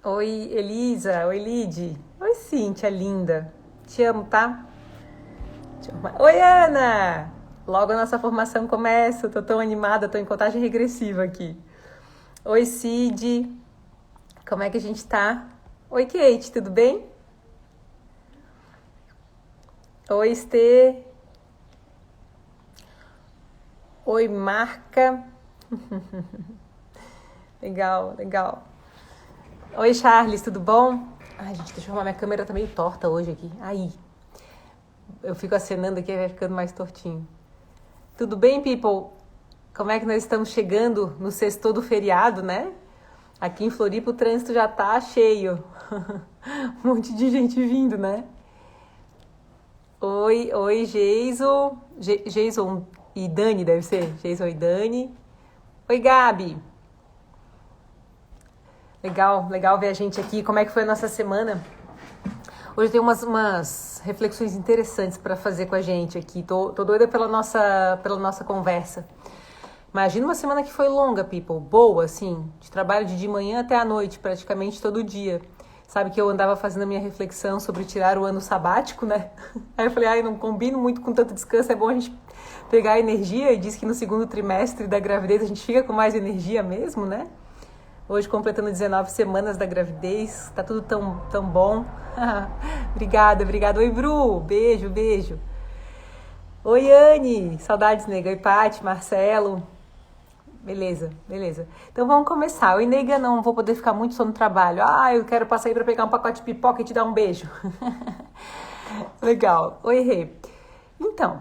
Oi, Elisa. Oi, Lid. Oi, Cíntia, linda. Te amo, tá? Oi, Ana. Logo a nossa formação começa. Tô tão animada, tô em contagem regressiva aqui. Oi, Cid. Como é que a gente tá? Oi, Kate, tudo bem? Oi, Estê. Oi, Marca. Legal, legal. Oi, Charles, tudo bom? Ai, gente, deixa eu arrumar. Minha câmera tá meio torta hoje aqui. Aí, eu fico acenando aqui e vai ficando mais tortinho. Tudo bem, people? Como é que nós estamos chegando no sexto do feriado, né? Aqui em Floripa o trânsito já tá cheio. Um monte de gente vindo, né? Oi, Geiso. Geiso e Dani, deve ser. Geiso e Dani. Oi, Gabi. Legal ver a gente aqui. Como é que foi a nossa semana? Hoje tem umas reflexões interessantes para fazer com a gente aqui. Tô doida pela nossa conversa. Imagina uma semana que foi longa, people. Boa, assim. De trabalho de manhã até a noite, praticamente todo dia. Sabe que eu andava fazendo a minha reflexão sobre tirar o ano sabático, né? Aí eu falei, ai, não combino muito com tanto descanso. É bom a gente pegar energia. E diz que no segundo trimestre da gravidez a gente fica com mais energia mesmo, né? Hoje completando 19 semanas da gravidez. Tá tudo tão bom. Obrigada. Oi, Bru. Beijo. Oi, Anne. Saudades, nega. Oi, Paty, Marcelo. Beleza. Então vamos começar. Oi, nega, não vou poder ficar muito só no trabalho. Ah, eu quero passar aí pra pegar um pacote de pipoca e te dar um beijo. Legal. Oi, Rê. Então,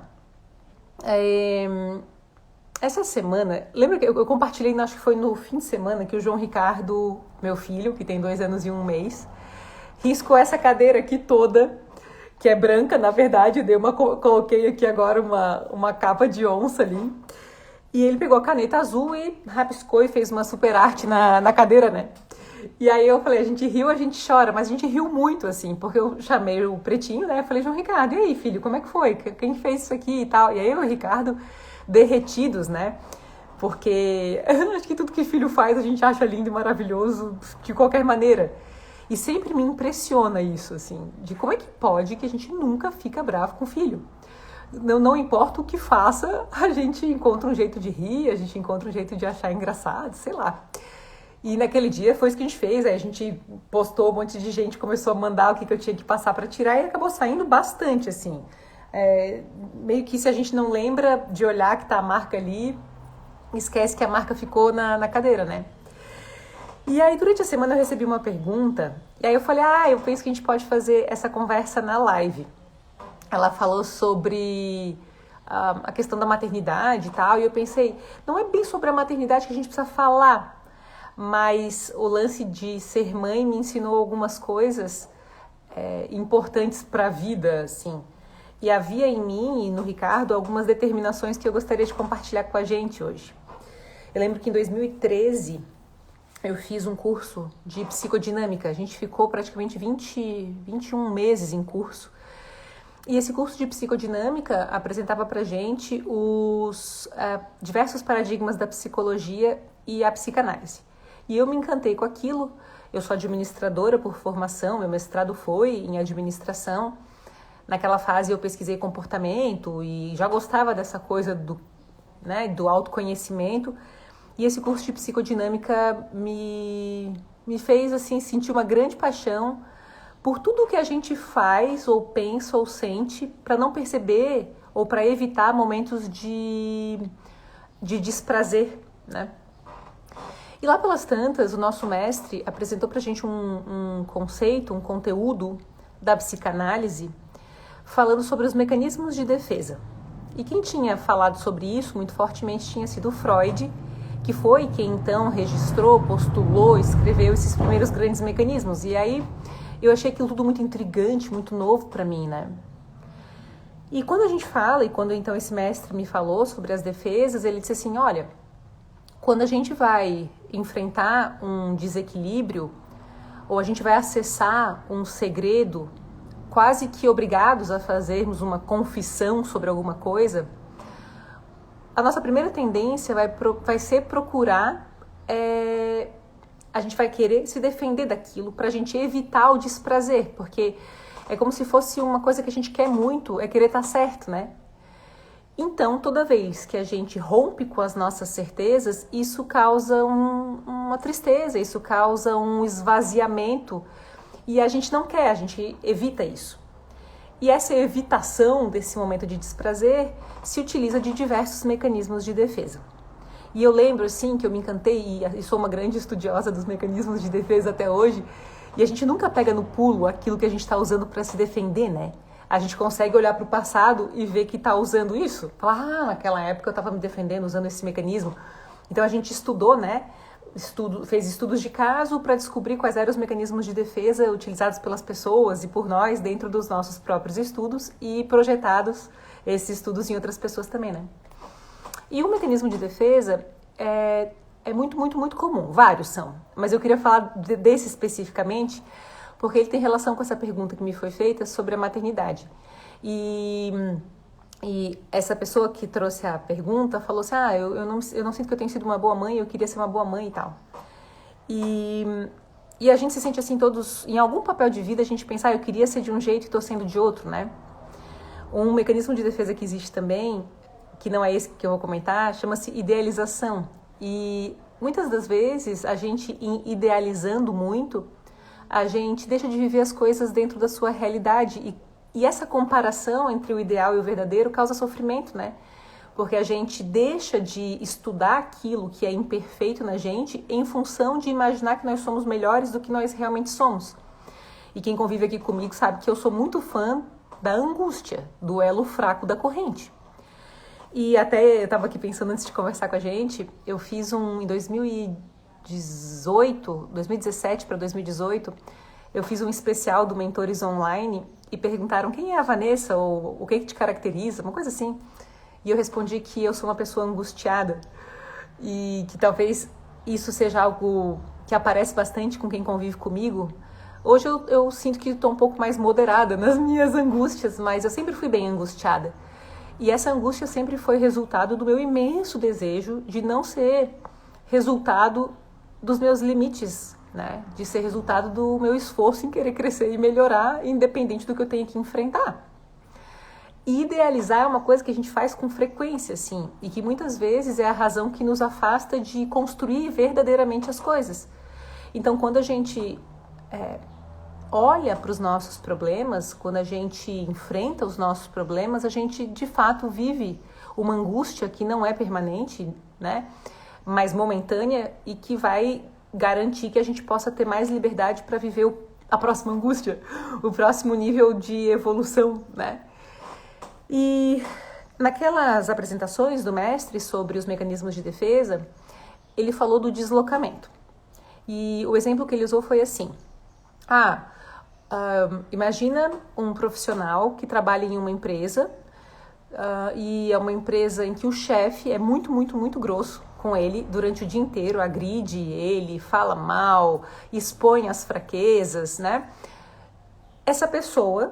essa semana, lembra que eu compartilhei, acho que foi no fim de semana, que o João Ricardo, meu filho, que tem 2 anos e 1 mês, riscou essa cadeira aqui toda, que é branca, na verdade, coloquei aqui agora uma capa de onça ali. E ele pegou a caneta azul e rabiscou e fez uma super arte na cadeira, né? E aí eu falei, a gente riu, a gente chora, mas a gente riu muito, assim, porque eu chamei o Pretinho, né? Eu falei, João Ricardo, e aí, filho, como é que foi? Quem fez isso aqui e tal? E aí o Ricardo, derretidos, né? Porque acho que tudo que filho faz a gente acha lindo e maravilhoso de qualquer maneira. E sempre me impressiona isso, assim, de como é que pode que a gente nunca fica bravo com o filho. Não importa o que faça, a gente encontra um jeito de rir, a gente encontra um jeito de achar engraçado, sei lá. E naquele dia foi isso que a gente fez, aí a gente postou, um monte de gente começou a mandar o que eu tinha que passar para tirar e acabou saindo bastante, assim. Meio que se a gente não lembra de olhar que tá a marca ali, esquece que a marca ficou na cadeira, né? E aí durante a semana eu recebi uma pergunta, e aí eu falei, eu penso que a gente pode fazer essa conversa na live. Ela falou sobre a questão da maternidade e tal, e eu pensei, não é bem sobre a maternidade que a gente precisa falar, mas o lance de ser mãe me ensinou algumas coisas importantes para a vida, assim. E havia em mim e no Ricardo algumas determinações que eu gostaria de compartilhar com a gente hoje. Eu lembro que em 2013 eu fiz um curso de psicodinâmica, a gente ficou praticamente 21 meses em curso. E esse curso de psicodinâmica apresentava pra gente os diversos paradigmas da psicologia e a psicanálise. E eu me encantei com aquilo. Eu sou administradora por formação, meu mestrado foi em administração. Naquela fase eu pesquisei comportamento e já gostava dessa coisa do autoconhecimento. E esse curso de psicodinâmica me fez assim, sentir uma grande paixão por tudo que a gente faz, ou pensa, ou sente, para não perceber ou para evitar momentos de desprazer, né? E lá pelas tantas, o nosso mestre apresentou para a gente um conceito, um conteúdo da psicanálise, falando sobre os mecanismos de defesa. E quem tinha falado sobre isso muito fortemente tinha sido Freud, que foi quem então registrou, postulou, escreveu esses primeiros grandes mecanismos. E aí eu achei aquilo tudo muito intrigante, muito novo para mim, né? E quando a gente fala, e quando então esse mestre me falou sobre as defesas, ele disse assim, olha, quando a gente vai enfrentar um desequilíbrio, ou a gente vai acessar um segredo, quase que obrigados a fazermos uma confissão sobre alguma coisa, a nossa primeira tendência vai ser procurar a gente vai querer se defender daquilo para a gente evitar o desprazer, porque é como se fosse uma coisa que a gente quer muito, é querer estar certo, né? Então, toda vez que a gente rompe com as nossas certezas, isso causa uma tristeza, isso causa um esvaziamento e a gente não quer, a gente evita isso. E essa evitação desse momento de desprazer se utiliza de diversos mecanismos de defesa. E eu lembro, assim, que eu me encantei e sou uma grande estudiosa dos mecanismos de defesa até hoje, e a gente nunca pega no pulo aquilo que a gente está usando para se defender, né? A gente consegue olhar para o passado e ver que está usando isso. Falar, naquela época eu estava me defendendo usando esse mecanismo. Então a gente estudou, né? Fez estudos de caso para descobrir quais eram os mecanismos de defesa utilizados pelas pessoas e por nós dentro dos nossos próprios estudos e projetados esses estudos em outras pessoas também, né? E o mecanismo de defesa é muito, muito, muito comum. Vários são. Mas eu queria falar desse especificamente porque ele tem relação com essa pergunta que me foi feita sobre a maternidade. E essa pessoa que trouxe a pergunta falou assim, eu não sinto que eu tenho sido uma boa mãe, eu queria ser uma boa mãe e tal. E a gente se sente assim todos, em algum papel de vida a gente pensa, eu queria ser de um jeito e estou sendo de outro, né? Um mecanismo de defesa que existe também, que não é esse que eu vou comentar, chama-se idealização. E muitas das vezes a gente, idealizando muito, a gente deixa de viver as coisas dentro da sua realidade. E essa comparação entre o ideal e o verdadeiro causa sofrimento, né? Porque a gente deixa de estudar aquilo que é imperfeito na gente em função de imaginar que nós somos melhores do que nós realmente somos. E quem convive aqui comigo sabe que eu sou muito fã da angústia, do elo fraco da corrente. E até eu estava aqui pensando antes de conversar com a gente, eu fiz em 2017 para 2018, eu fiz um especial do Mentores Online e perguntaram quem é a Vanessa ou o que te caracteriza, uma coisa assim. E eu respondi que eu sou uma pessoa angustiada e que talvez isso seja algo que aparece bastante com quem convive comigo. Hoje eu sinto que estou um pouco mais moderada nas minhas angústias, mas eu sempre fui bem angustiada. E essa angústia sempre foi resultado do meu imenso desejo de não ser resultado dos meus limites, né? De ser resultado do meu esforço em querer crescer e melhorar, independente do que eu tenha que enfrentar. E idealizar é uma coisa que a gente faz com frequência, assim, e que muitas vezes é a razão que nos afasta de construir verdadeiramente as coisas. Então, quando a gente olha para os nossos problemas, quando a gente enfrenta os nossos problemas, a gente de fato vive uma angústia que não é permanente, né? Mas momentânea e que vai garantir que a gente possa ter mais liberdade para viver a próxima angústia, o próximo nível de evolução, né? E naquelas apresentações do mestre sobre os mecanismos de defesa, ele falou do deslocamento. E o exemplo que ele usou foi assim: imagina um profissional que trabalha em uma empresa e é uma empresa em que o chefe é muito, muito, muito grosso com ele durante o dia inteiro, agride ele, fala mal, expõe as fraquezas, né? Essa pessoa,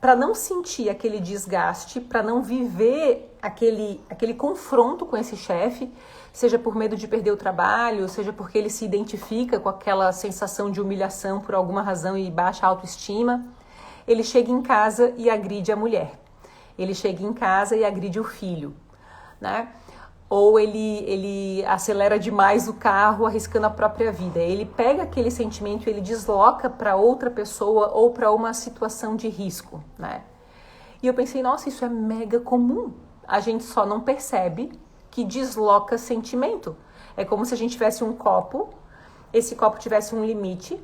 para não sentir aquele desgaste, para não viver aquele confronto com esse chefe, seja por medo de perder o trabalho, seja porque ele se identifica com aquela sensação de humilhação por alguma razão e baixa autoestima, ele chega em casa e agride a mulher. Ele chega em casa e agride o filho, né? Ou ele acelera demais o carro, arriscando a própria vida. Ele pega aquele sentimento e ele desloca para outra pessoa ou para uma situação de risco, né? E eu pensei, nossa, isso é mega comum. A gente só não percebe que desloca sentimento. É como se a gente tivesse um copo, esse copo tivesse um limite,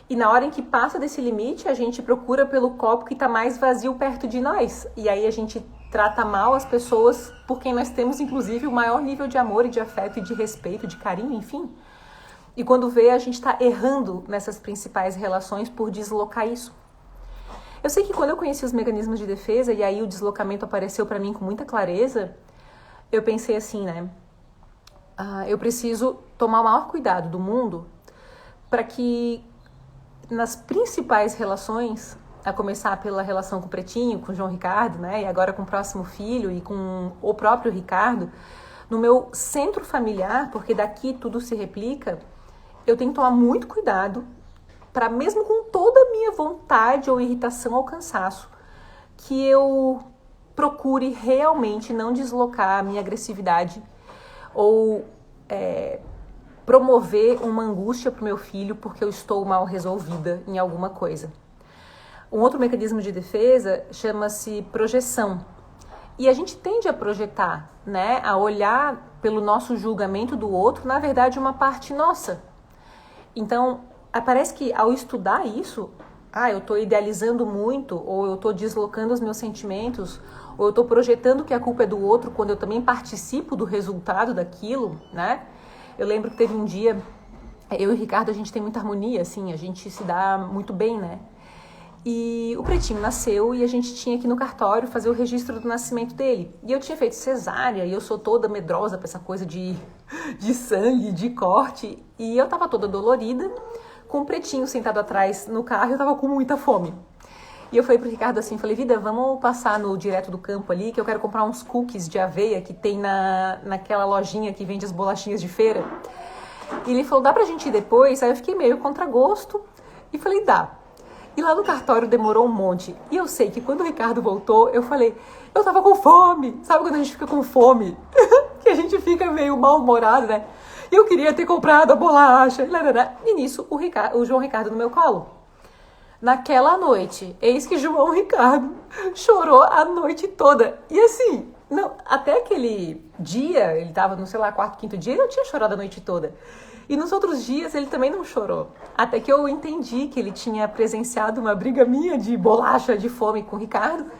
e na hora em que passa desse limite, a gente procura pelo copo que está mais vazio perto de nós. E aí a gente trata mal as pessoas por quem nós temos, inclusive, o maior nível de amor e de afeto e de respeito, de carinho, enfim. E quando vê, a gente está errando nessas principais relações por deslocar isso. Eu sei que quando eu conheci os mecanismos de defesa, e aí o deslocamento apareceu para mim com muita clareza, eu pensei assim, né? Eu preciso tomar o maior cuidado do mundo para que nas principais relações, a começar pela relação com o Pretinho, com o João Ricardo, né? E agora com o próximo filho e com o próprio Ricardo, no meu centro familiar, porque daqui tudo se replica, eu tenho que tomar muito cuidado para, mesmo com toda a minha vontade ou irritação ou cansaço, que eu procure realmente não deslocar a minha agressividade ou promover uma angústia para o meu filho porque eu estou mal resolvida em alguma coisa. Um outro mecanismo de defesa chama-se projeção. E a gente tende a projetar, né? A olhar pelo nosso julgamento do outro, na verdade, uma parte nossa. Então, parece que ao estudar isso, eu estou idealizando muito, ou eu estou deslocando os meus sentimentos, ou eu estou projetando que a culpa é do outro quando eu também participo do resultado daquilo, né? Eu lembro que teve um dia, eu e o Ricardo, a gente tem muita harmonia, assim, a gente se dá muito bem, né? E o Pretinho nasceu e a gente tinha que ir no cartório fazer o registro do nascimento dele. E eu tinha feito cesárea e eu sou toda medrosa pra essa coisa de sangue, de corte. E eu tava toda dolorida, com o Pretinho sentado atrás no carro e eu tava com muita fome. E eu falei pro Ricardo assim, falei, vida, vamos passar no Direto do Campo ali, que eu quero comprar uns cookies de aveia que tem naquela lojinha que vende as bolachinhas de feira. E ele falou, dá pra gente ir depois? Aí eu fiquei meio contra gosto e falei, dá. E lá no cartório demorou um monte. E eu sei que quando o Ricardo voltou, eu falei, eu tava com fome. Sabe quando a gente fica com fome? Que a gente fica meio mal-humorado, né? E eu queria ter comprado a bolacha. E nisso, o João Ricardo no meu colo. Naquela noite, eis que João Ricardo chorou a noite toda. E assim, até aquele dia, ele tava no, quarto, quinto dia, ele não tinha chorado a noite toda. E nos outros dias ele também não chorou. Até que eu entendi que ele tinha presenciado uma briga minha de bolacha de fome com o Ricardo.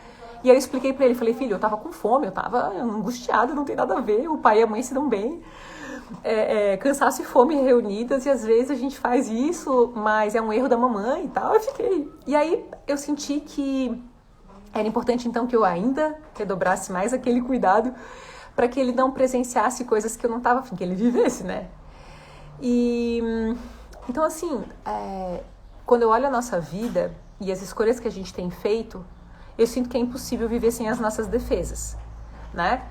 E aí eu expliquei pra ele, falei, filho, eu tava com fome, eu tava angustiada, não tem nada a ver, o pai e a mãe se dão bem. Cansaço e fome reunidas, e às vezes a gente faz isso, mas é um erro da mamãe e tal. Eu fiquei. E aí eu senti que era importante então que eu ainda redobrasse mais aquele cuidado para que ele não presenciasse coisas que eu não tava afim que ele vivesse, né? E então assim, quando eu olho a nossa vida e as escolhas que a gente tem feito, eu sinto que é impossível viver sem as nossas defesas, né?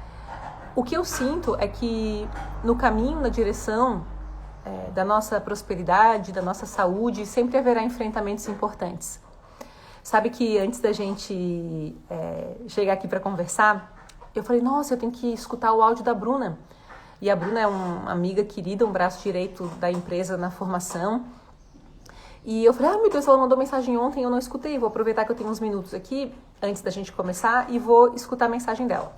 O que eu sinto é que no caminho, na direção da nossa prosperidade, da nossa saúde, sempre haverá enfrentamentos importantes. Sabe que antes da gente chegar aqui para conversar, eu falei, nossa, eu tenho que escutar o áudio da Bruna. E a Bruna é uma amiga querida, um braço direito da empresa na formação. E eu falei, meu Deus, ela mandou mensagem ontem, eu não escutei. Vou aproveitar que eu tenho uns minutos aqui, antes da gente começar, e vou escutar a mensagem dela.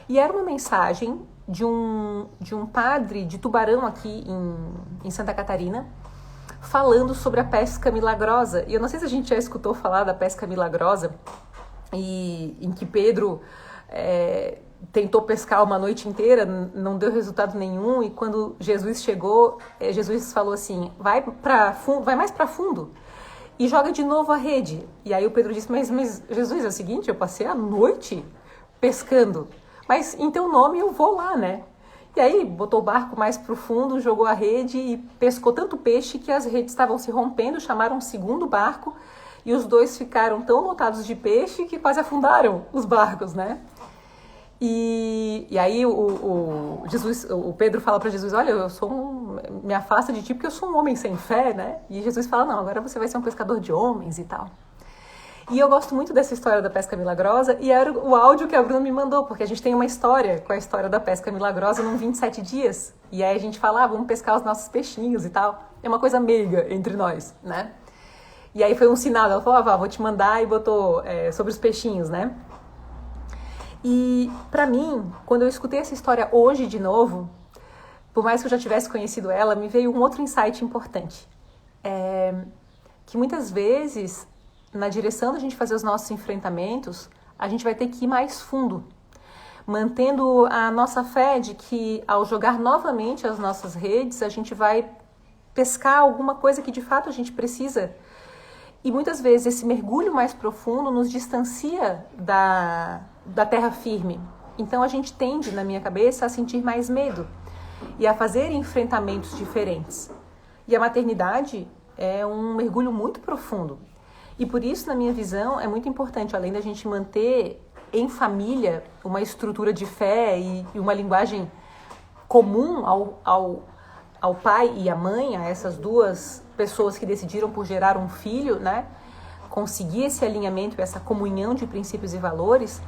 E era uma mensagem de um padre de Tubarão aqui em Santa Catarina, falando sobre a pesca milagrosa. E eu não sei se a gente já escutou falar da pesca milagrosa, e em que Pedro tentou pescar uma noite inteira, não deu resultado nenhum, e quando Jesus chegou, Jesus falou assim, vai mais para fundo e joga de novo a rede. E aí o Pedro disse, mas Jesus, é o seguinte, eu passei a noite pescando, mas em teu nome eu vou lá, né? E aí botou o barco mais pro fundo, jogou a rede e pescou tanto peixe que as redes estavam se rompendo, chamaram um segundo barco e os dois ficaram tão lotados de peixe que quase afundaram os barcos, né? E aí o Pedro fala para Jesus, olha, me afasta de ti porque eu sou um homem sem fé, né? E Jesus fala, não, agora você vai ser um pescador de homens e tal. E eu gosto muito dessa história da pesca milagrosa, e era o áudio que a Bruna me mandou, porque a gente tem uma história com a história da pesca milagrosa num 27 dias. E aí a gente fala, vamos pescar os nossos peixinhos e tal. É uma coisa meiga entre nós, né? E aí foi um sinal, ela falou, vou te mandar, e botou sobre os peixinhos, né? E pra mim, quando eu escutei essa história hoje de novo, por mais que eu já tivesse conhecido ela, me veio um outro insight importante. Que muitas vezes, na direção da gente fazer os nossos enfrentamentos, a gente vai ter que ir mais fundo, mantendo a nossa fé de que ao jogar novamente as nossas redes, a gente vai pescar alguma coisa que de fato a gente precisa. E muitas vezes esse mergulho mais profundo nos distancia da terra firme. Então a gente tende, na minha cabeça, a sentir mais medo e a fazer enfrentamentos diferentes. E a maternidade é um mergulho muito profundo. E por isso, na minha visão, é muito importante, além da gente manter em família uma estrutura de fé e uma linguagem comum ao pai e à mãe, a essas duas pessoas que decidiram por gerar um filho, né? Conseguir esse alinhamento, essa comunhão de princípios e valores,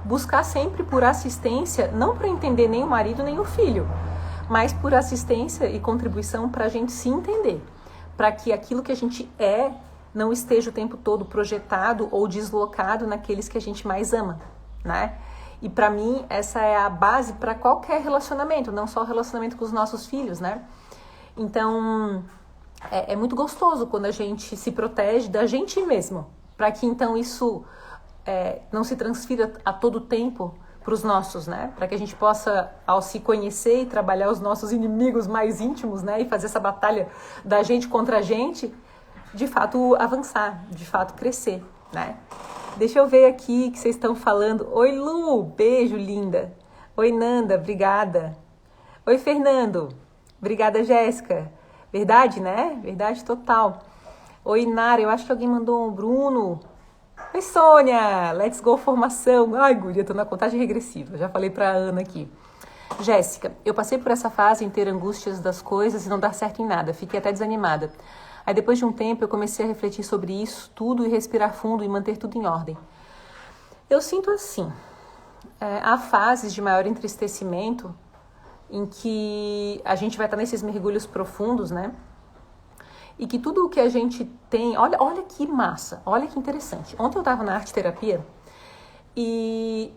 buscar sempre por assistência, não para entender nem o marido nem o filho, mas por assistência e contribuição para a gente se entender, para que aquilo que a gente é não esteja o tempo todo projetado ou deslocado naqueles que a gente mais ama, né? E para mim essa é a base para qualquer relacionamento, não só o relacionamento com os nossos filhos, né? Então é muito gostoso quando a gente se protege da gente mesmo, para que então isso não se transfira a todo tempo para os nossos, né? Para que a gente possa, ao se conhecer e trabalhar os nossos inimigos mais íntimos, né? E fazer essa batalha da gente contra a gente, de fato avançar, de fato crescer, né? Deixa eu ver aqui o que vocês estão falando. Oi, Lu, beijo, linda. Oi, Nanda, obrigada. Oi, Fernando. Obrigada, Jéssica. Verdade, né? Verdade total. Oi, Nara, eu acho que alguém mandou um Bruno. Oi, Sônia, let's go formação. Ai, guria, tô na contagem regressiva. Já falei pra Ana aqui. Jéssica, eu passei por essa fase em ter angústias das coisas e não dar certo em nada. Fiquei até desanimada. Aí depois de um tempo eu comecei a refletir sobre isso tudo e respirar fundo e manter tudo em ordem. Eu sinto assim, há fases de maior entristecimento em que a gente vai estar nesses mergulhos profundos, né? E que tudo o que a gente tem... Olha que massa, olha que interessante. Ontem eu estava na arte terapia e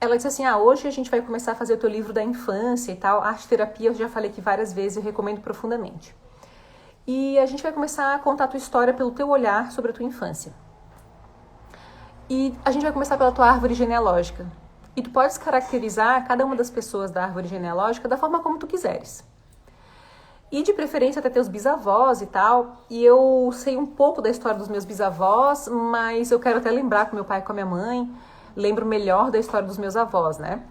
ela disse assim, hoje a gente vai começar a fazer o teu livro da infância e tal. Arte terapia, eu já falei aqui várias vezes, eu recomendo profundamente. E a gente vai começar a contar a tua história pelo teu olhar sobre a tua infância. E a gente vai começar pela tua árvore genealógica. E tu podes caracterizar cada uma das pessoas da árvore genealógica da forma como tu quiseres. E de preferência até teus bisavós e tal. E eu sei um pouco da história dos meus bisavós, mas eu quero até lembrar com meu pai e com a minha mãe. Lembro melhor da história dos meus avós, né?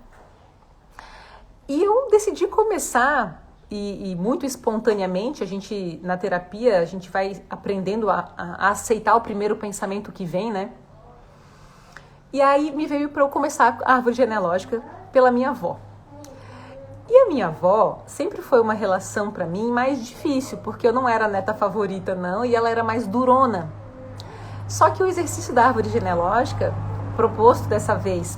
E eu decidi começar, e muito espontaneamente, na terapia, a gente vai aprendendo a aceitar o primeiro pensamento que vem, né? E aí me veio para eu começar a árvore genealógica pela minha avó. E a minha avó sempre foi uma relação para mim mais difícil, porque eu não era a neta favorita, não, e ela era mais durona. Só que o exercício da árvore genealógica, proposto dessa vez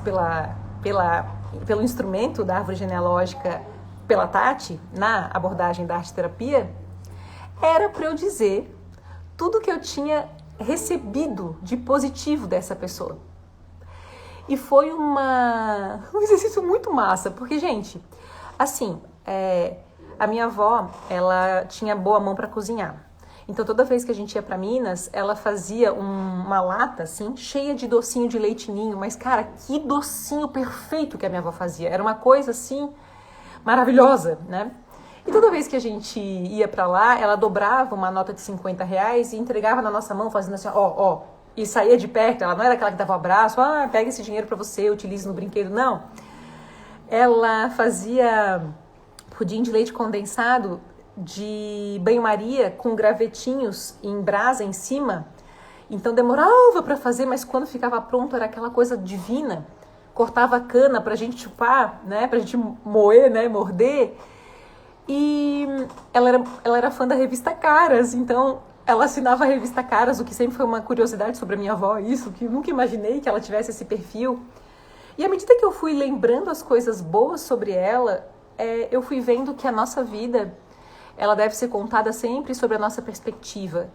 pelo instrumento da árvore genealógica, pela Tati, na abordagem da arte terapia, era para eu dizer tudo que eu tinha recebido de positivo dessa pessoa. E foi um exercício muito massa, porque, gente, assim, a minha avó, ela tinha boa mão para cozinhar. Então, toda vez que a gente ia para Minas, ela fazia uma lata, assim, cheia de docinho de leite ninho. Mas, cara, que docinho perfeito que a minha avó fazia. Era uma coisa, assim, maravilhosa, né? E toda vez que a gente ia para lá, ela dobrava uma nota de R$50 e entregava na nossa mão, fazendo assim, ó. E saía de perto. Ela não era aquela que dava um abraço, pega esse dinheiro para você, utilize no brinquedo. Não. Ela fazia pudim de leite condensado de banho-maria com gravetinhos em brasa em cima. Então demorava para fazer, mas quando ficava pronto era aquela coisa divina. Cortava a cana pra gente chupar, né? Pra gente moer, né? Morder. E ela era fã da revista Caras, então ela assinava a revista Caras, o que sempre foi uma curiosidade sobre a minha avó, isso, que eu nunca imaginei que ela tivesse esse perfil. E à medida que eu fui lembrando as coisas boas sobre ela, eu fui vendo que a nossa vida, ela deve ser contada sempre sobre a nossa perspectiva.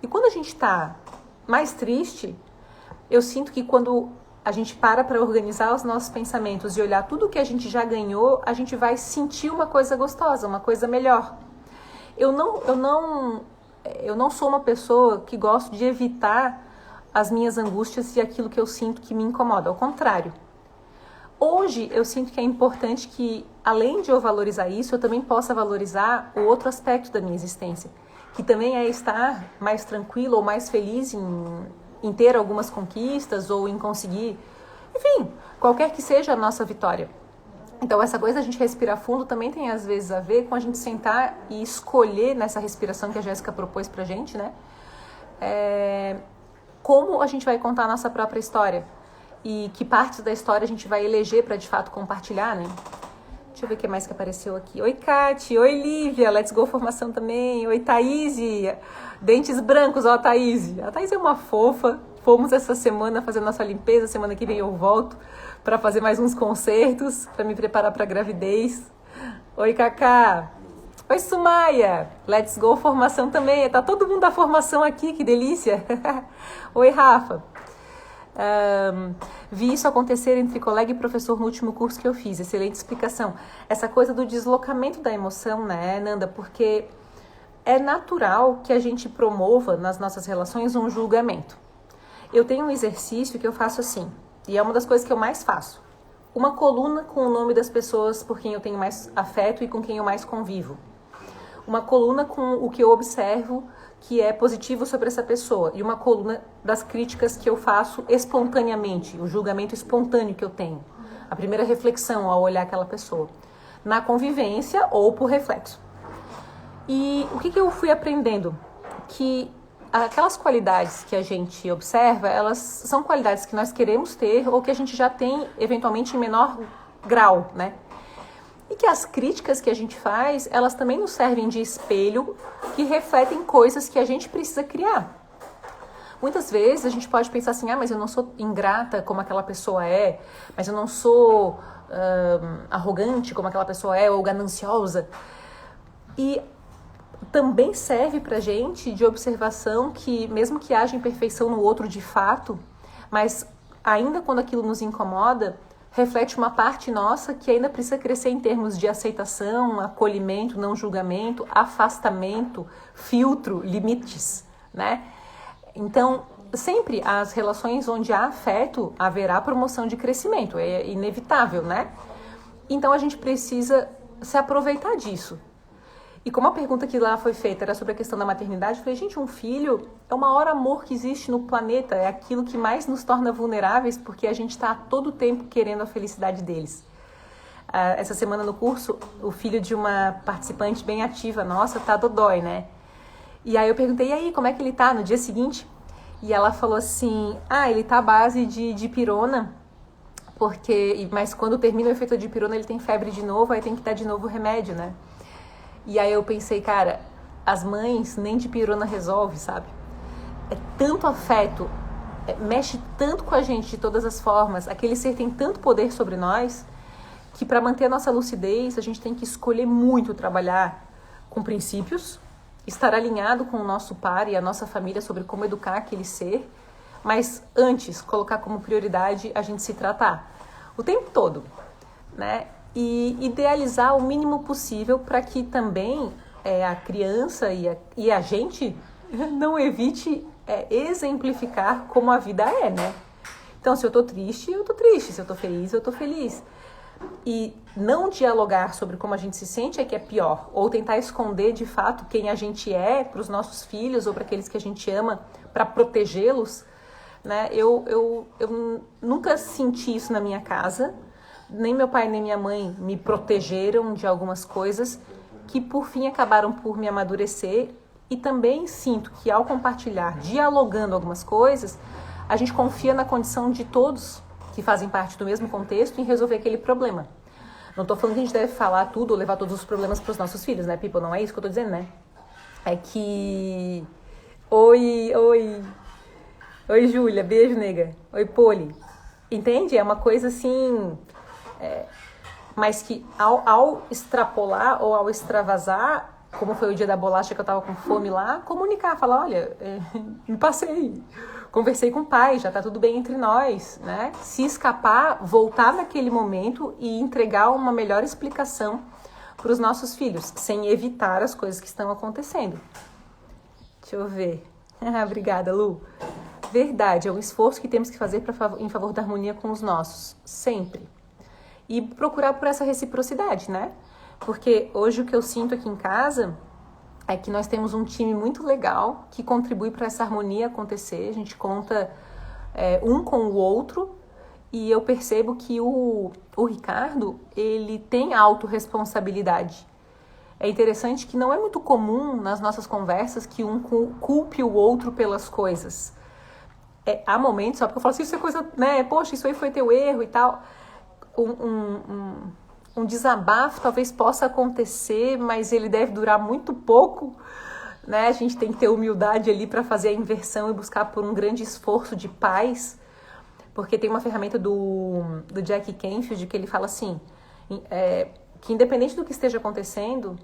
E quando a gente está mais triste, eu sinto que quando a gente para organizar os nossos pensamentos e olhar tudo que a gente já ganhou, a gente vai sentir uma coisa gostosa, uma coisa melhor. Eu não sou uma pessoa que gosto de evitar as minhas angústias e aquilo que eu sinto que me incomoda. Ao contrário. Hoje eu sinto que é importante que, além de eu valorizar isso, eu também possa valorizar o outro aspecto da minha existência, que também é estar mais tranquilo ou mais feliz em ter algumas conquistas ou em conseguir, enfim, qualquer que seja a nossa vitória. Então essa coisa da gente respirar fundo também tem às vezes a ver com a gente sentar e escolher nessa respiração que a Jéssica propôs pra gente, né? Como a gente vai contar a nossa própria história e que partes da história a gente vai eleger para de fato compartilhar, né? Deixa eu ver o que mais que apareceu aqui. Oi, Kati. Oi, Lívia. Let's Go Formação também. Oi, Thaís. Dentes brancos, ó, a Thaís. A Thaís é uma fofa. Fomos essa semana fazer nossa limpeza. Semana que vem eu volto para fazer mais uns concertos, para me preparar para a gravidez. Oi, Cacá. Oi, Sumaia. Let's Go Formação também. Tá todo mundo da formação aqui, que delícia. Oi, Rafa. Vi isso acontecer entre colega e professor no último curso que eu fiz. Excelente explicação. Essa coisa do deslocamento da emoção, né, Nanda? Porque é natural que a gente promova nas nossas relações um julgamento. Eu tenho um exercício que eu faço assim, e é uma das coisas que eu mais faço. Uma coluna com o nome das pessoas por quem eu tenho mais afeto e com quem eu mais convivo. Uma coluna com o que eu observo que é positivo sobre essa pessoa. E uma coluna das críticas que eu faço espontaneamente, o julgamento espontâneo que eu tenho. A primeira reflexão ao olhar aquela pessoa. Na convivência ou por reflexo. E o que eu fui aprendendo? Que aquelas qualidades que a gente observa, elas são qualidades que nós queremos ter ou que a gente já tem, eventualmente, em menor grau, né? E que as críticas que a gente faz, elas também nos servem de espelho que refletem coisas que a gente precisa criar. Muitas vezes a gente pode pensar assim, mas eu não sou ingrata como aquela pessoa é, mas eu não sou arrogante como aquela pessoa é, ou gananciosa. E também serve pra gente de observação que, mesmo que haja imperfeição no outro de fato, mas ainda quando aquilo nos incomoda, reflete uma parte nossa que ainda precisa crescer em termos de aceitação, acolhimento, não julgamento, afastamento, filtro, limites, né? Então, sempre as relações onde há afeto, haverá promoção de crescimento, é inevitável, né? Então, a gente precisa se aproveitar disso. E como a pergunta que lá foi feita era sobre a questão da maternidade, eu falei, gente, um filho é o maior amor que existe no planeta, é aquilo que mais nos torna vulneráveis, porque a gente está a todo tempo querendo a felicidade deles. Essa semana no curso, o filho de uma participante bem ativa nossa tá dodói, né? E aí eu perguntei, e aí, como é que ele tá no dia seguinte? E ela falou assim, ele tá à base de dipirona, mas quando termina o efeito de dipirona ele tem febre de novo, aí tem que dar de novo o remédio, né? E aí eu pensei, cara, as mães nem de pirona resolve, sabe? É tanto afeto, mexe tanto com a gente de todas as formas, aquele ser tem tanto poder sobre nós, que para manter a nossa lucidez, a gente tem que escolher muito trabalhar com princípios, estar alinhado com o nosso par e a nossa família sobre como educar aquele ser, mas antes colocar como prioridade a gente se tratar o tempo todo, né? E idealizar o mínimo possível para que também a criança e a gente não evite exemplificar como a vida é, né? Então, se eu tô triste, eu tô triste. Se eu tô feliz, eu tô feliz. E não dialogar sobre como a gente se sente é que é pior. Ou tentar esconder, de fato, quem a gente é para os nossos filhos ou para aqueles que a gente ama, para protegê-los, né? Eu nunca senti isso na minha casa. Nem meu pai nem minha mãe me protegeram de algumas coisas que, por fim, acabaram por me amadurecer. E também sinto que, ao compartilhar, dialogando algumas coisas, a gente confia na condição de todos que fazem parte do mesmo contexto em resolver aquele problema. Não estou falando que a gente deve falar tudo ou levar todos os problemas para os nossos filhos, né, people? Não é isso que eu estou dizendo, né? É que... Oi, Júlia. Beijo, nega. Oi, Poli. Entende? É uma coisa assim... mas que ao extrapolar ou ao extravasar, como foi o dia da bolacha que eu tava com fome lá, comunicar, falar, olha, me passei, conversei com o pai, já tá tudo bem entre nós, né? Se escapar, voltar naquele momento e entregar uma melhor explicação para os nossos filhos, sem evitar as coisas que estão acontecendo. Deixa eu ver. Obrigada, Lu. Verdade, é um esforço que temos que fazer em favor da harmonia com os nossos, sempre. E procurar por essa reciprocidade, né? Porque hoje o que eu sinto aqui em casa é que nós temos um time muito legal que contribui para essa harmonia acontecer. A gente conta um com o outro e eu percebo que o Ricardo, ele tem autorresponsabilidade. É interessante que não é muito comum nas nossas conversas que um culpe o outro pelas coisas. Há momentos, só porque eu falo assim, isso é coisa, né? Poxa, isso aí foi teu erro e tal. um desabafo talvez possa acontecer, mas ele deve durar muito pouco, né? A gente tem que ter humildade ali para fazer a inversão e buscar por um grande esforço de paz, porque tem uma ferramenta do Jack Canfield que ele fala assim, que independente do que esteja acontecendo,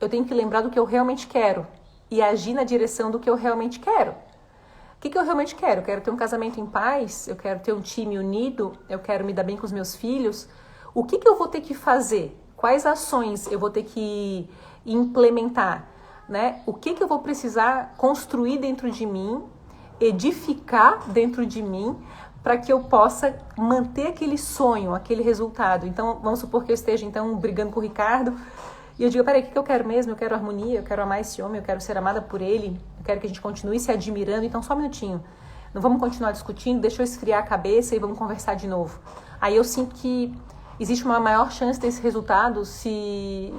eu tenho que lembrar do que eu realmente quero e agir na direção do que eu realmente quero. O que eu realmente quero? Eu quero ter um casamento em paz, eu quero ter um time unido, eu quero me dar bem com os meus filhos. O que eu vou ter que fazer? Quais ações eu vou ter que implementar? Né? O que eu vou precisar construir dentro de mim, edificar dentro de mim, para que eu possa manter aquele sonho, aquele resultado. Então, vamos supor que eu esteja então brigando com o Ricardo, e eu digo, peraí, o que eu quero mesmo? Eu quero harmonia, eu quero amar esse homem, eu quero ser amada por ele, eu quero que a gente continue se admirando, então só um minutinho. Não vamos continuar discutindo, deixa eu esfriar a cabeça e vamos conversar de novo. Aí eu sinto que existe uma maior chance desse resultado se...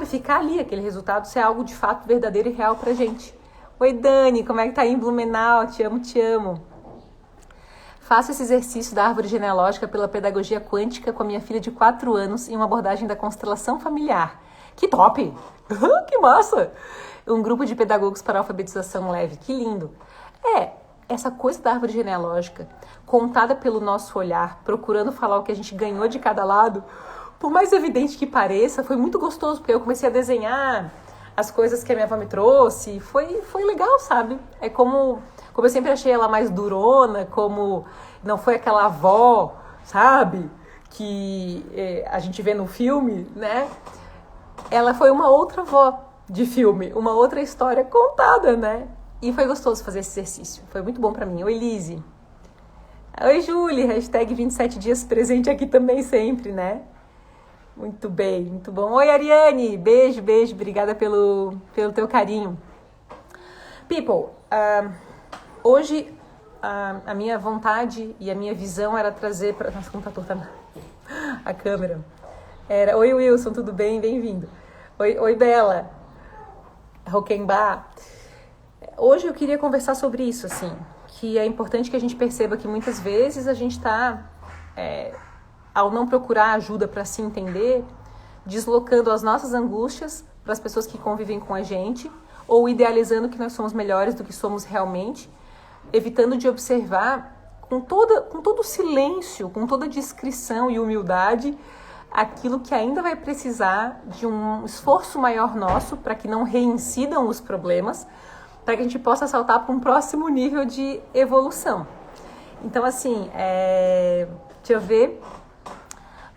ficar ali, aquele resultado ser algo de fato verdadeiro e real pra gente. Oi, Dani, como é que tá aí em Blumenau? Te amo, te amo. Faço esse exercício da árvore genealógica pela pedagogia quântica com a minha filha de 4 anos em uma abordagem da constelação familiar. Que top! Que massa! Um grupo de pedagogos para alfabetização leve. Que lindo! Essa coisa da árvore genealógica, contada pelo nosso olhar, procurando falar o que a gente ganhou de cada lado, por mais evidente que pareça, foi muito gostoso, porque eu comecei a desenhar as coisas que a minha avó me trouxe. Foi legal, sabe? É como eu sempre achei ela mais durona, como não foi aquela avó, sabe? Que a gente vê no filme, né? Ela foi uma outra avó de filme, uma outra história contada, né? E foi gostoso fazer esse exercício. Foi muito bom pra mim. Oi, Lise. Oi, Julie. Hashtag 27 dias presente aqui também sempre, né? Muito bem, muito bom. Oi, Ariane. Beijo, beijo. Obrigada pelo teu carinho. People, hoje a minha vontade e a minha visão era trazer para... Nossa, como tá torta a câmera. Oi, Wilson, tudo bem? Bem-vindo. Oi, Bela. Roquembar. Hoje eu queria conversar sobre isso, assim, que é importante que a gente perceba que muitas vezes a gente está, ao não procurar ajuda para se entender, deslocando as nossas angústias para as pessoas que convivem com a gente, ou idealizando que nós somos melhores do que somos realmente, evitando de observar com todo silêncio, com toda discrição e humildade, aquilo que ainda vai precisar de um esforço maior nosso para que não reincidam os problemas, para que a gente possa saltar para um próximo nível de evolução. Então, assim, deixa eu ver.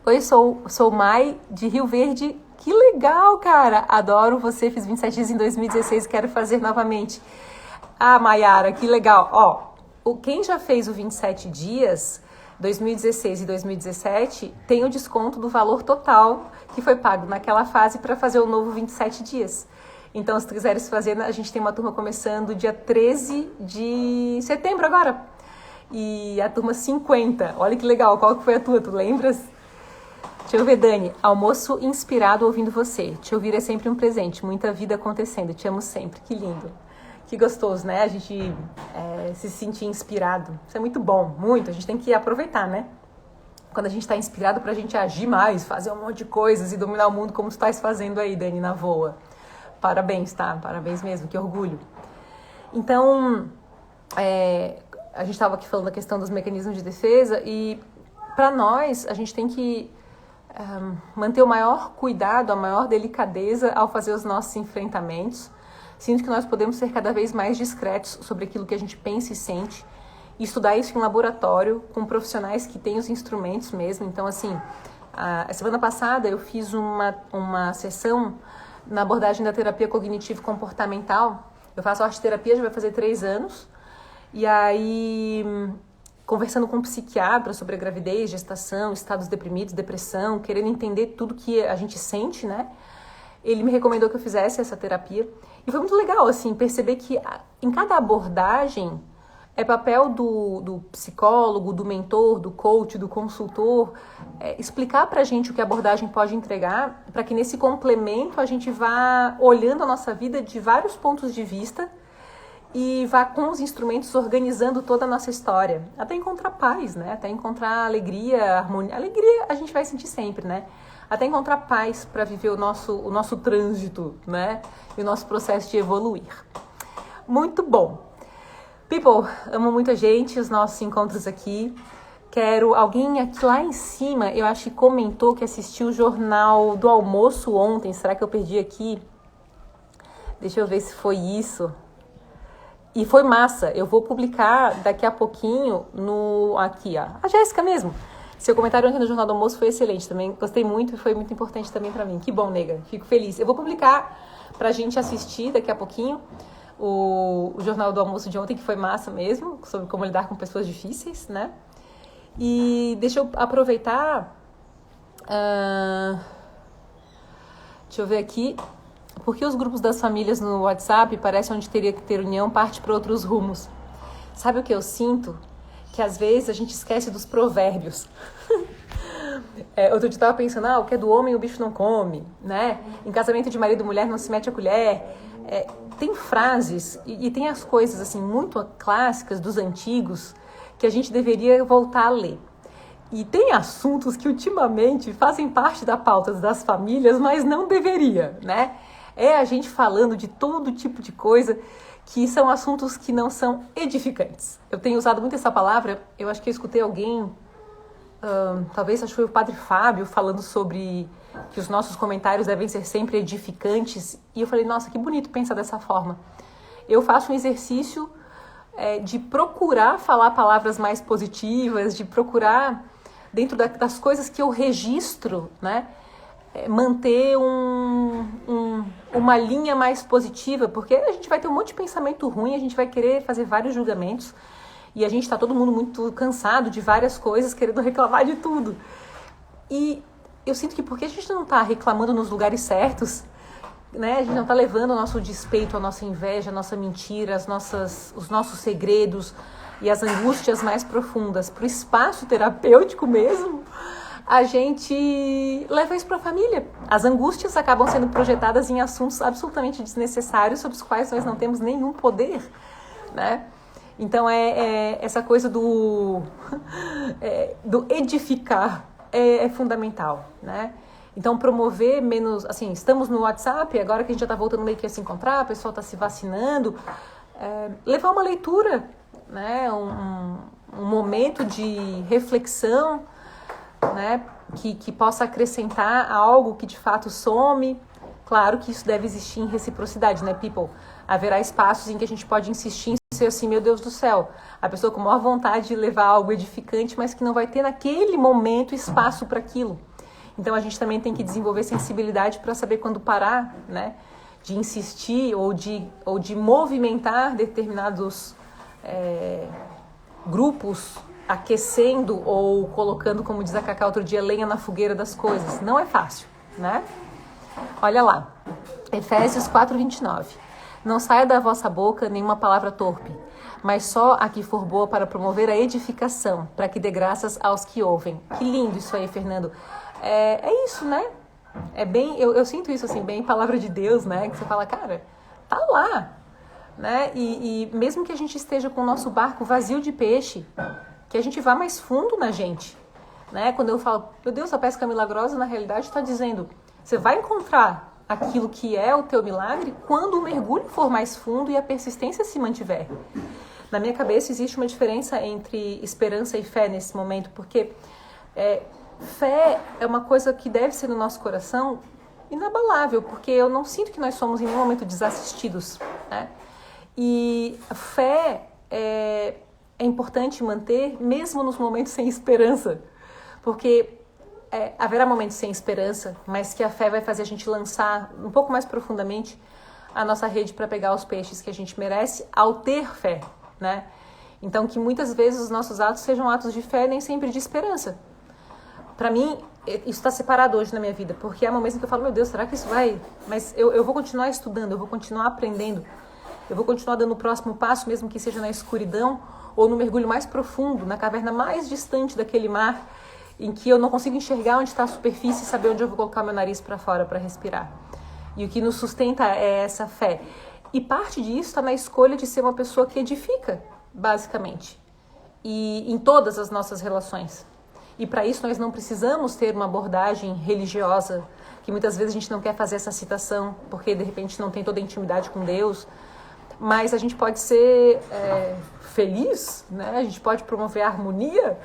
Oi, sou Mai, de Rio Verde. Que legal, cara! Adoro você, fiz 27 dias em 2016 e quero fazer novamente. Ah, Maiara, que legal. Ó, quem já fez o 27 dias, 2016 e 2017, tem o desconto do valor total que foi pago naquela fase para fazer o novo 27 dias. Então, se tu quiseres fazer, a gente tem uma turma começando dia 13 de setembro agora. E a turma 50. Olha que legal. Qual que foi a tua? Tu lembras? Deixa eu ver, Dani. Almoço inspirado ouvindo você. Te ouvir é sempre um presente. Muita vida acontecendo. Te amo sempre. Que lindo. Que gostoso, né? A gente se sentir inspirado. Isso é muito bom. Muito. A gente tem que aproveitar, né? Quando a gente está inspirado pra gente agir mais, fazer um monte de coisas e dominar o mundo como tu estás fazendo aí, Dani, na voa. Parabéns, tá? Parabéns mesmo, que orgulho. Então, a gente estava aqui falando da questão dos mecanismos de defesa e, para nós, a gente tem que manter o maior cuidado, a maior delicadeza ao fazer os nossos enfrentamentos. Sinto que nós podemos ser cada vez mais discretos sobre aquilo que a gente pensa e sente e estudar isso em laboratório com profissionais que têm os instrumentos mesmo. Então, assim, a semana passada eu fiz uma sessão na abordagem da terapia cognitivo-comportamental. Eu faço arte-terapia, já vai fazer 3 anos. E aí, conversando com um psiquiatra sobre a gravidez, gestação, estados deprimidos, depressão, querendo entender tudo que a gente sente, né? Ele me recomendou que eu fizesse essa terapia. E foi muito legal, assim, perceber que em cada abordagem é papel do psicólogo, do mentor, do coach, do consultor, explicar pra gente o que a abordagem pode entregar, para que nesse complemento a gente vá olhando a nossa vida de vários pontos de vista e vá com os instrumentos organizando toda a nossa história, até encontrar paz, né? Até encontrar alegria, harmonia. Alegria a gente vai sentir sempre, né? Até encontrar paz para viver o nosso trânsito, né? E o nosso processo de evoluir. Muito bom. People, amo muito a gente, os nossos encontros aqui. Quero alguém aqui lá em cima, eu acho que comentou que assistiu o Jornal do Almoço ontem. Será que eu perdi aqui? Deixa eu ver se foi isso. E foi massa. Eu vou publicar daqui a pouquinho aqui, ó. A Jéssica mesmo. Seu comentário ontem no Jornal do Almoço foi excelente também. Gostei muito e foi muito importante também pra mim. Que bom, nega. Fico feliz. Eu vou publicar pra gente assistir daqui a pouquinho o Jornal do Almoço de ontem, que foi massa mesmo, sobre como lidar com pessoas difíceis, né? E deixa eu aproveitar... deixa eu ver aqui. Por que os grupos das famílias no WhatsApp parecem onde teria que ter união, parte para outros rumos? Sabe o que eu sinto? Que às vezes a gente esquece dos provérbios. Outro dia eu estava pensando, o que é do homem o bicho não come, né? Em casamento de marido e mulher não se mete a colher. Tem frases e tem as coisas assim muito clássicas dos antigos que a gente deveria voltar a ler. E tem assuntos que ultimamente fazem parte da pauta das famílias, mas não deveria, né? É a gente falando de todo tipo de coisa que são assuntos que não são edificantes. Eu tenho usado muito essa palavra, eu acho que eu escutei alguém, talvez acho que foi o Padre Fábio, falando sobre que os nossos comentários devem ser sempre edificantes. E eu falei, nossa, que bonito pensar dessa forma. Eu faço um exercício de procurar falar palavras mais positivas, de procurar, dentro das coisas que eu registro, né, manter uma linha mais positiva, porque a gente vai ter um monte de pensamento ruim, a gente vai querer fazer vários julgamentos, e a gente está todo mundo muito cansado de várias coisas, querendo reclamar de tudo. E eu sinto que porque a gente não está reclamando nos lugares certos, né, a gente não está levando o nosso despeito, a nossa inveja, a nossa mentira, os nossos segredos e as angústias mais profundas para o espaço terapêutico mesmo, a gente leva isso para a família. As angústias acabam sendo projetadas em assuntos absolutamente desnecessários sobre os quais nós não temos nenhum poder, né? Então essa coisa do edificar é fundamental, né? Então promover menos, assim, estamos no WhatsApp, agora que a gente já está voltando meio que a se encontrar, o pessoal está se vacinando, levar uma leitura, né? Um momento de reflexão, né, que possa acrescentar algo que de fato some. Claro que isso deve existir em reciprocidade, né, people? Haverá espaços em que a gente pode insistir em ser assim, meu Deus do céu, a pessoa com maior vontade de levar algo edificante, mas que não vai ter naquele momento espaço para aquilo. Então a gente também tem que desenvolver sensibilidade para saber quando parar, né, de insistir ou de movimentar determinados grupos, aquecendo ou colocando, como diz a Cacá outro dia, lenha na fogueira das coisas. Não é fácil, né? Olha lá, Efésios 4:29. Não saia da vossa boca nenhuma palavra torpe, mas só a que for boa para promover a edificação, para que dê graças aos que ouvem. Que lindo isso aí, Fernando. É isso, né? É bem, eu sinto isso assim, bem palavra de Deus, né? Que você fala, cara, tá lá, né? E mesmo que a gente esteja com o nosso barco vazio de peixe, que a gente vá mais fundo na gente, né? Quando eu falo, meu Deus, a pesca milagrosa, na realidade está dizendo, você vai encontrar aquilo que é o teu milagre quando o mergulho for mais fundo e a persistência se mantiver. Na minha cabeça existe uma diferença entre esperança e fé nesse momento, porque fé é uma coisa que deve ser no nosso coração inabalável, porque eu não sinto que nós somos em nenhum momento desassistidos, né? E a fé é importante manter mesmo nos momentos sem esperança, porque haverá momentos sem esperança, mas que a fé vai fazer a gente lançar um pouco mais profundamente a nossa rede para pegar os peixes que a gente merece ao ter fé, né? Então que muitas vezes os nossos atos sejam atos de fé, nem sempre de esperança. Para mim, isso está separado hoje na minha vida, porque há momentos em que eu falo, meu Deus, será que isso vai... Mas eu vou continuar estudando, eu vou continuar aprendendo, eu vou continuar dando o próximo passo, mesmo que seja na escuridão, ou no mergulho mais profundo, na caverna mais distante daquele mar, em que eu não consigo enxergar onde está a superfície e saber onde eu vou colocar meu nariz para fora para respirar. E o que nos sustenta é essa fé. E parte disso está na escolha de ser uma pessoa que edifica, basicamente, e em todas as nossas relações. E para isso nós não precisamos ter uma abordagem religiosa, que muitas vezes a gente não quer fazer essa citação, porque de repente não tem toda a intimidade com Deus, mas a gente pode ser feliz, né? A gente pode promover a harmonia,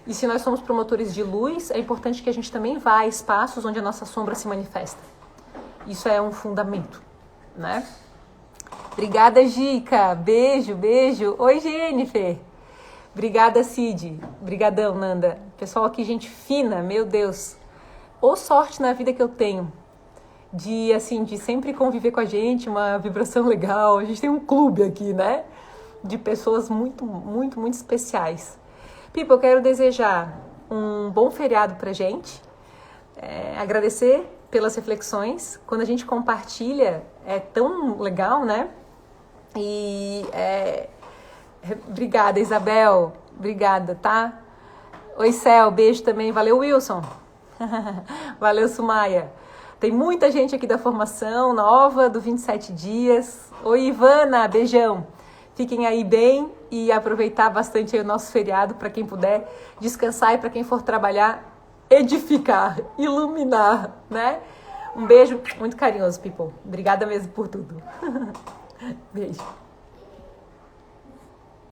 e se nós somos promotores de luz, é importante que a gente também vá a espaços onde a nossa sombra se manifesta. Isso é um fundamento, né? Obrigada, Gica. Beijo, beijo. Oi, Jennifer. Obrigada, Cid. Obrigadão, Nanda. Pessoal aqui, gente fina, meu Deus. Ô sorte na vida que eu tenho de sempre conviver com a gente, uma vibração legal. A gente tem um clube aqui, né? De pessoas muito, muito, muito especiais. Pipa, eu quero desejar um bom feriado pra gente. Agradecer pelas reflexões. Quando a gente compartilha, é tão legal, né? E obrigada, Isabel. Obrigada, tá? Oi, Cel. Beijo também. Valeu, Wilson. Valeu, Sumaia. Tem muita gente aqui da formação nova, do 27 dias. Oi, Ivana. Beijão. Fiquem aí bem e aproveitar bastante aí o nosso feriado para quem puder descansar e para quem for trabalhar, edificar, iluminar, né? Um beijo muito carinhoso, people. Obrigada mesmo por tudo. Beijo.